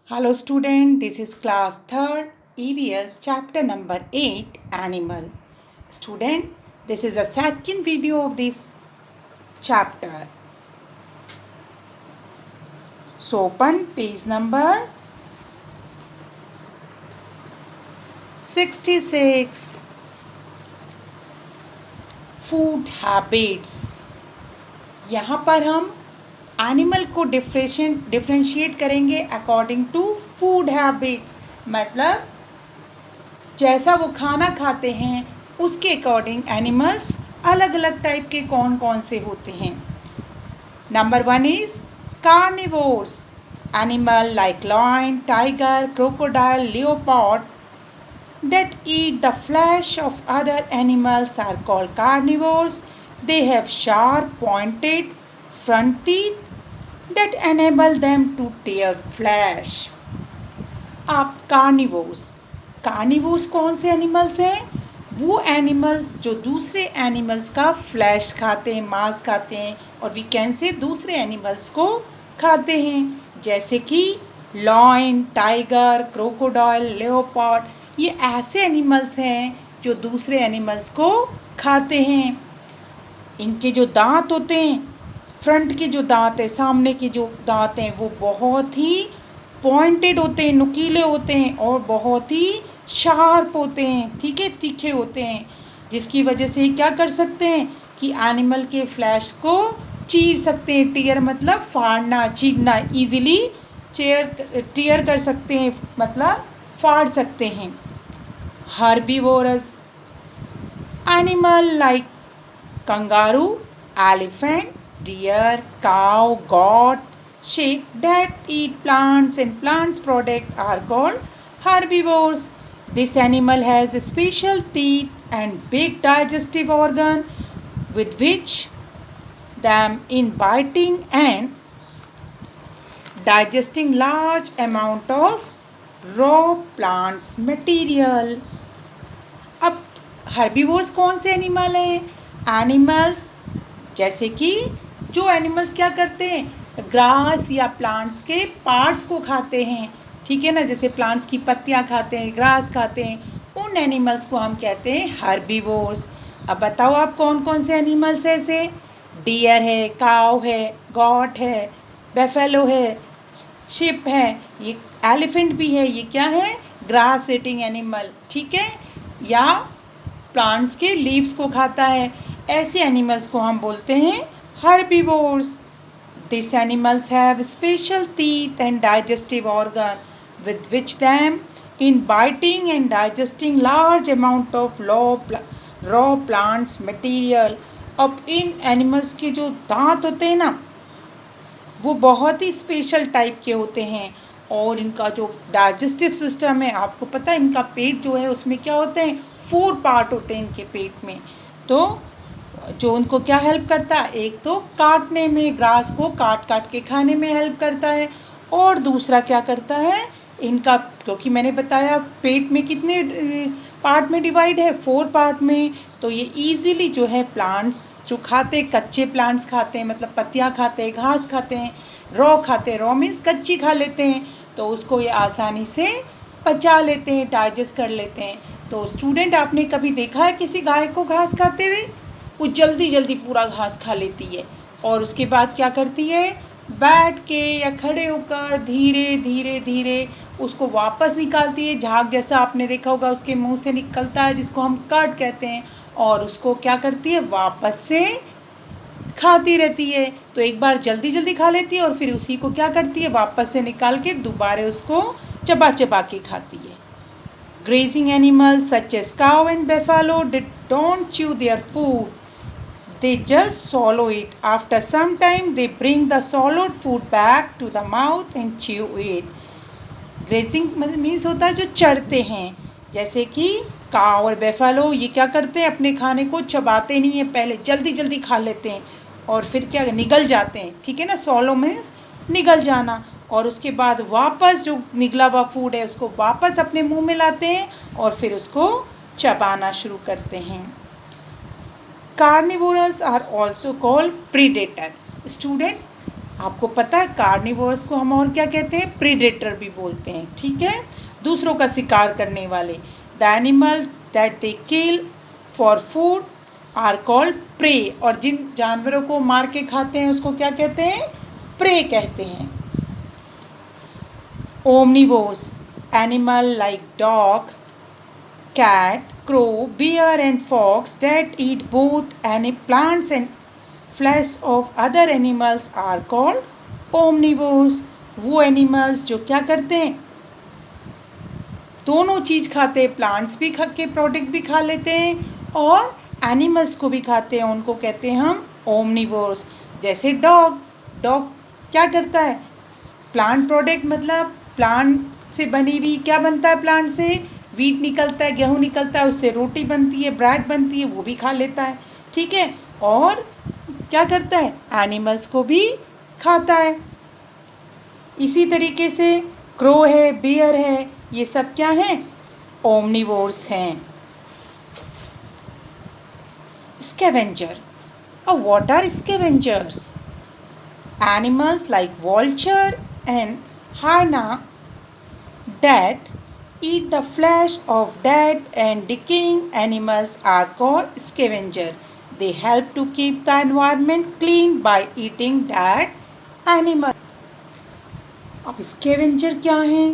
Hello student, this is class 3rd EVS chapter number 8 animal. Student, this is the second video of this chapter. So open page number 66. Food habits. यहाँ पर हम animal को differentiate करेंगे according to food habits, मतलब जैसा वो खाना खाते हैं उसके अकॉर्डिंग एनिमल्स अलग अलग टाइप के कौन कौन से होते हैं. Number 1 is carnivores. Animal like lion, tiger, crocodile, leopard that eat the flesh of other animals are called carnivores. They have sharp pointed front teeth that enable them to tear flesh. अब carnivores कौन से animals हैं? वो animals जो दूसरे animals का flash खाते हैं, मांस खाते हैं, और वी कैन से दूसरे एनिमल्स को खाते हैं, जैसे कि लॉयन, टाइगर, क्रोकोडाइल, लेओपार्ड. ये ऐसे एनिमल्स हैं जो दूसरे एनिमल्स को खाते हैं. इनके जो दांत होते हैं, फ्रंट के जो दांत है, सामने के जो दांत हैं, वो बहुत ही पॉइंटेड होते हैं, नुकीले होते हैं और बहुत ही शार्प होते हैं, ठीक है, तीखे होते हैं, जिसकी वजह से क्या कर सकते हैं कि एनिमल के फ्लैश को चीर सकते हैं. टीयर मतलब फाड़ना, चीरना, ईजिली टीयर कर सकते हैं, मतलब फाड़ सकते हैं. Herbivorous. Animal like kangaroo, elephant, deer, cow, goat, sheep that eat plants and plants product are called herbivores. This animal has special teeth and big digestive organ with which them in biting and digesting large amount of raw plants material. अब herbivores कौन से animal हैं? Animals जैसे कि जो animals क्या करते हैं, ग्रास या प्लांट्स के पार्ट्स को खाते हैं, ठीक है ना, जैसे प्लांट्स की पत्तियां खाते हैं, ग्रास खाते हैं, उन एनिमल्स को हम कहते हैं हर्बीवोर्स. अब बताओ आप कौन कौन से एनिमल्स हैं ऐसे? डियर है, काव है, गॉट है, बेफेलो है, शिप है, ये एलिफेंट भी है. ये क्या है? ग्रास ईटिंग एनिमल, ठीक है, या प्लांट्स के लीव्स को खाता है. ऐसे एनिमल्स को हम बोलते हैं herbivores. This animals have special teeth and digestive organ with which them in biting and digesting large amount of raw plants material. अब इन एनिमल्स के जो दांत होते हैं ना, वो बहुत ही स्पेशल टाइप के होते हैं, और इनका जो डाइजेस्टिव सिस्टम है, आपको पता है इनका पेट जो है उसमें क्या होते हैं, 4 पार्ट होते हैं इनके पेट में. तो जो उनको क्या हेल्प करता है, एक तो काटने में, ग्रास को काट काट के खाने में हेल्प करता है, और दूसरा क्या करता है इनका, क्योंकि मैंने बताया पेट में कितने पार्ट में डिवाइड है, 4 पार्ट में, तो ये इजीली जो है प्लांट्स जो खाते, कच्चे प्लांट्स खाते हैं, मतलब पत्तियाँ खाते हैं, घास खाते हैं, रॉ खाते हैं, रॉ मीन्स कच्ची खा लेते हैं, तो उसको ये आसानी से पचा लेते हैं, डाइजेस्ट कर लेते हैं. तो स्टूडेंट, आपने कभी देखा है किसी गाय को घास खाते हुए? वो जल्दी जल्दी पूरा घास खा लेती है, और उसके बाद क्या करती है, बैठ के या खड़े होकर धीरे धीरे धीरे उसको वापस निकालती है. झाग जैसा आपने देखा होगा उसके मुंह से निकलता है, जिसको हम कर्ड कहते हैं, और उसको क्या करती है, वापस से खाती रहती है. तो एक बार जल्दी जल्दी खा लेती है, और फिर उसी को क्या करती है, वापस से निकाल के दोबारा उसको चबा चबा के खाती है. Grazing animals such as cow and buffalo don't chew their food. They just swallow it. After some time, they bring the swallowed food back to the mouth and chew it. Grazing means होता है जो चरते हैं, जैसे कि काव और बेफालो, ये क्या करते हैं, अपने खाने को चबाते नहीं हैं, पहले जल्दी जल्दी खा लेते हैं, और फिर क्या निगल जाते हैं, ठीक है ना, swallow मीन्स निगल जाना, और उसके बाद वापस जो निगला हुआ फूड है उसको वापस अपने मुंह में लाते हैं, और फिर उसको चबाना शुरू करते हैं. Carnivores are also called predator. Student, आपको पता है कार्निवोर्स को हम और क्या कहते हैं? प्रीडेटर भी बोलते हैं, ठीक है, दूसरों का शिकार करने वाले। The animal that they kill for food are called prey, और जिन जानवरों को मार के खाते हैं उसको क्या कहते हैं? प्रे कहते हैं। Omnivores, animal like dog, cat, crow, bear and fox that eat both any plants and flesh of other animals are called omnivores। वो एनिमल्स जो क्या करते हैं? दोनों चीज़ खाते हैं, प्लांट्स भी खा के प्रोडक्ट भी खा लेते हैं और एनिमल्स को भी खाते हैं, उनको कहते हैं हम ओमनिवोर्स। जैसे डॉग, डॉग क्या करता है? प्लांट प्रोडक्ट, मतलब प्लांट से बनी हुई क्या बनता है? प्लांट से वीट निकलता है, गेहूँ निकलता है, उससे रोटी बनती है, ब्रेड बनती है, वो भी खा लेता है, ठीक है। और क्या करता है? एनिमल्स को भी खाता है। इसी तरीके से क्रो है, बियर है, ये सब क्या हैं? ओमनिवोर्स हैं। Scavenger, what are scavengers? Animals like vulture and hyena that eat the flesh of dead and decaying animals are called scavenger. They help to keep the environment clean by eating dead animals. अब scavenger क्या हैं?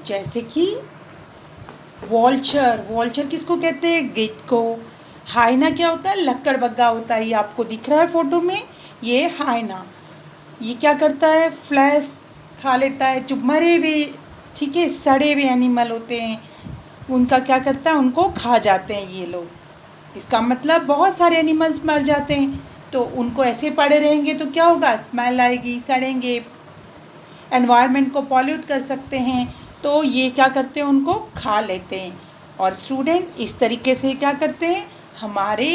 जैसे कि vulture, vulture किसको कहते हैं? गिद्ध को। हाइना क्या होता है? लक्कड़बग्गा होता है, ये आपको दिख रहा है फोटो में, ये हाइना। ये क्या करता है? फ्लैश खा लेता है, जो मरे हुए, ठीक है, सड़े हुए एनिमल होते हैं उनका क्या करता है? उनको खा जाते हैं ये लोग। इसका मतलब बहुत सारे एनिमल्स मर जाते हैं, तो उनको ऐसे पड़े रहेंगे तो क्या होगा? स्मेल आएगी, सड़ेंगे, एनवायरनमेंट को पॉल्यूट कर सकते हैं, तो ये क्या करते हैं? उनको खा लेते हैं। और स्टूडेंट इस तरीके से क्या करते हैं? हमारे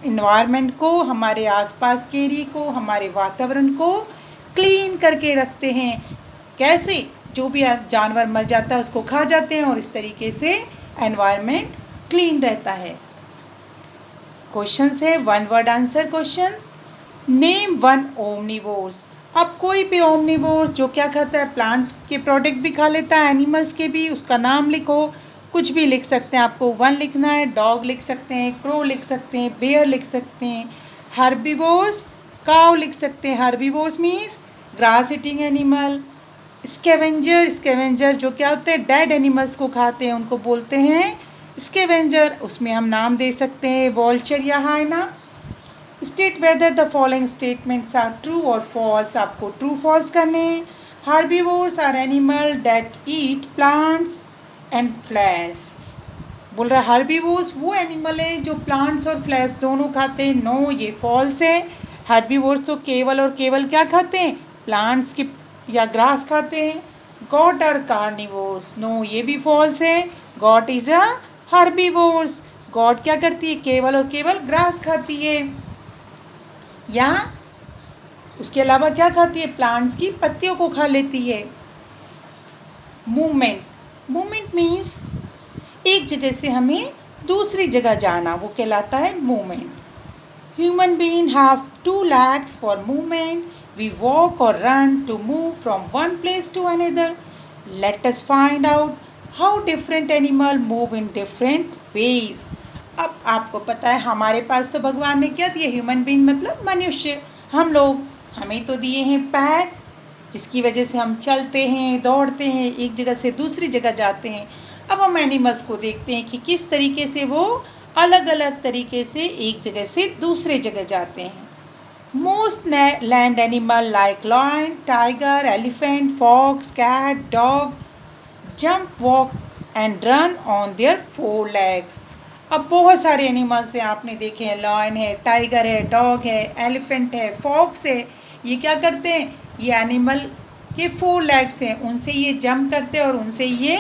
इन्वायरमेंट को, हमारे आसपास के एरिया को, हमारे वातावरण को क्लीन करके रखते हैं। कैसे? जो भी जानवर मर जाता है उसको खा जाते हैं और इस तरीके से एनवायरनमेंट क्लीन रहता है। क्वेश्चंस है, one word answer questions. Name one omnivores. अब कोई भी ओमनिवोर्स जो क्या खाता है? प्लांट्स के प्रोडक्ट भी खा लेता है, एनिमल्स के भी, उसका नाम लिखो, कुछ भी लिख सकते हैं, आपको वन लिखना है। डॉग लिख सकते हैं, क्रो लिख सकते हैं, बेयर लिख सकते हैं। हर्बीवोर्स, काव लिख सकते हैं, herbivores means grass eating animal. Scavenger, scavenger जो क्या होते हैं? डेड एनिमल्स को खाते हैं, उनको बोलते हैं स्कैवेंजर, उसमें हम नाम दे सकते हैं वॉल्चर या hyena. State whether the following statements are true और फॉल्स, आपको ट्रू फॉल्स करने हैं। Herbivores are animal that eat plants and flesh. बोल रहा है हर्बीवोर्स वो एनिमल है जो प्लांट्स और फ्लैश दोनों खाते हैं। नो, ये फॉल्स है। हर्बीवोर्स तो केवल और केवल क्या खाते हैं? प्लांट्स की या ग्रास खाते हैं। Got are carnivores. नो, ये भी फॉल्स है। Got is a herbivores. Got क्या करती है? केवल और केवल ग्रास खाती है, या उसके अलावा क्या खाती है? प्लांट्स की पत्तियों को खा लेती है। मूवमेंट, मूवमेंट मीन्स एक जगह से हमें दूसरी जगह जाना, वो कहलाता है movement. Human being have 2 legs for movement. We walk और run to move from one place to another. Let us find out how different animal move in different ways. अब आपको पता है हमारे पास तो भगवान ने क्या दिया? ह्यूमन बीइंग मतलब मनुष्य, हम लोग, हमें तो दिए हैं पैर, जिसकी वजह से हम चलते हैं, दौड़ते हैं, एक जगह से दूसरी जगह जाते हैं। अब हम एनिमल्स को देखते हैं कि किस तरीके से वो अलग अलग तरीके से एक जगह से दूसरे जगह जाते हैं। Most land animal like lion, tiger, elephant, fox, cat, dog jump, walk and run on their 4 legs। अब बहुत सारे एनिमल्स हैं, आपने देखे हैं, लायन है, टाइगर है, डॉग है, एलिफेंट है, फॉक्स है। ये क्या करते हैं? ये एनिमल के 4 legs हैं, उनसे ये जंप करते हैं और उनसे ये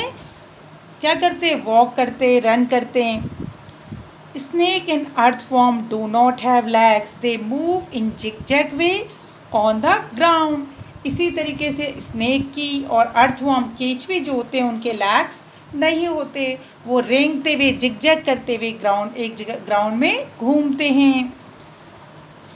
क्या करते हैं? वॉक करते, रन करते हैं। Snake and earthworm do not have legs, they move in zigzag way on the ground. इसी तरीके से स्नेक की और अर्थवर्म, केचुए जो होते हैं, उनके legs नहीं होते, वो रेंगते हुए, जिगजैग करते हुए एक जगह ग्राउंड में घूमते हैं।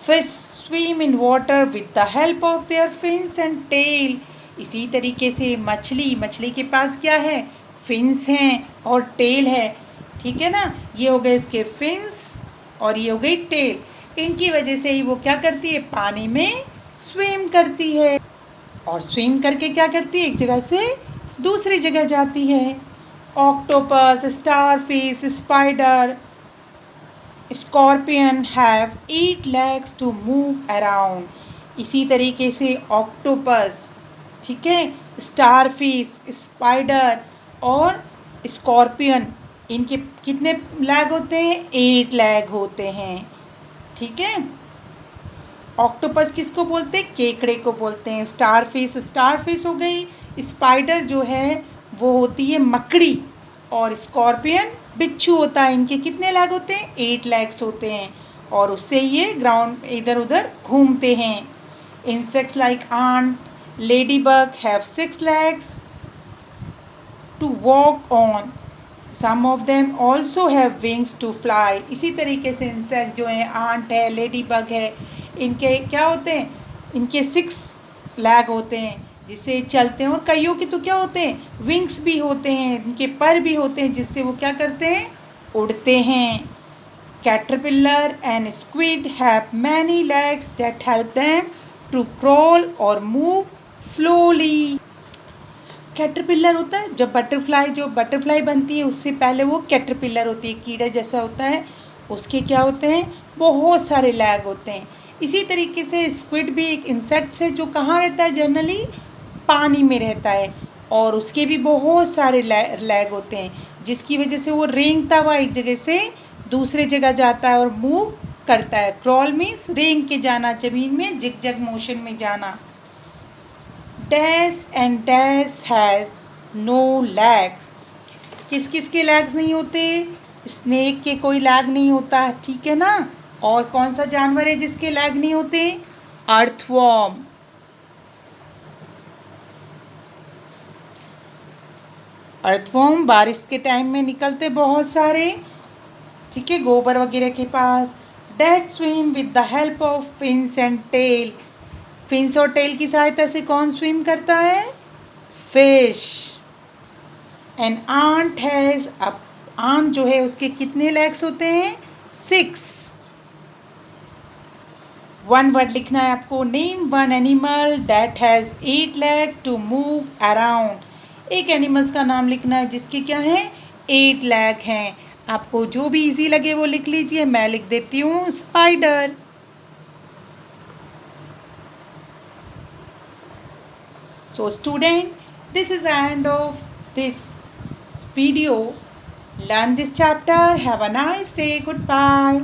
Fish swim in water with the help of their fins and tail. इसी तरीके से मछली के पास क्या है, फिन्स हैं और टेल है, ठीक है ना। ये हो गए इसके फिन्स और ये हो गई टेल। इनकी वजह से ही वो क्या करती है, पानी में स्विम करती है और स्विम करके क्या करती है, एक जगह से दूसरी जगह जाती है। Octopus, starfish, spider, scorpion have 8 legs to move around. इसी तरीके से ऑक्टोपस, ठीक है, स्टारफिश, स्पाइडर और स्कॉर्पियन, इनके कितने लैग होते हैं, 8 लैग होते हैं, ठीक है। ऑक्टोपस किसको बोलते हैं, केकड़े को बोलते हैं। स्टारफिश हो गई। स्पाइडर जो है वो होती है मकड़ी और स्कॉर्पियन बिच्छू होता है। इनके कितने लैग होते हैं, 8 legs होते हैं और उससे ये ग्राउंड इधर उधर घूमते हैं। Insects like ant, lady bug have 6 legs to walk on. Some of them also have wings to fly. इसी तरीके से इंसेक्ट जो हैं, आंट है, लेडी बग है, इनके क्या होते हैं, इनके 6 लैग होते हैं जिससे चलते हैं। और कईयों के तो क्या होते हैं, विंग्स भी होते हैं, इनके पर भी होते हैं जिससे वो क्या करते हैं, उड़ते हैं। Caterpillar and squid have many legs that help them to crawl और मूव स्लोली। कैटरपिलर होता है जब बटरफ्लाई बनती है उससे पहले वो कैटरपिलर होती है, कीड़ा जैसा होता है, उसके क्या होते हैं, बहुत सारे लैग होते हैं। इसी तरीके से स्क्विड भी एक इंसेक्ट है जो कहाँ रहता है, जनरली पानी में रहता है और उसके भी बहुत सारे लैग होते हैं जिसकी वजह से वो रेंगता हुआ एक जगह से दूसरे जगह जाता है और मूव करता है। क्रॉल मीन्स रेंग के जाना, ज़मीन में जिग मोशन में जाना। Dash and dash has no legs. किस किस के लैग्स नहीं होते, स्नेक के कोई लैग नहीं होता, ठीक है ना। और कौन सा जानवर है जिसके लैग नहीं होते, अर्थवॉर्म। अर्थवॉर्म बारिश के टाइम में निकलते बहुत सारे, ठीक है, गोबर वगैरह के पास। That swim with the help of fins and tail. Fins और टेल की सहायता से कौन स्विम करता है, fish. An ant has ant जो है उसके कितने लेग्स होते हैं, 6। वन वर्ड लिखना है आपको, name one animal that has 8 legs to move around. एक एनिमल्स का नाम लिखना है जिसके क्या है, 8 legs हैं। आपको जो भी इजी लगे वो लिख लीजिए, मैं लिख देती हूँ spider. So student, this is the end of this video. Learn this chapter. Have a nice day. Goodbye.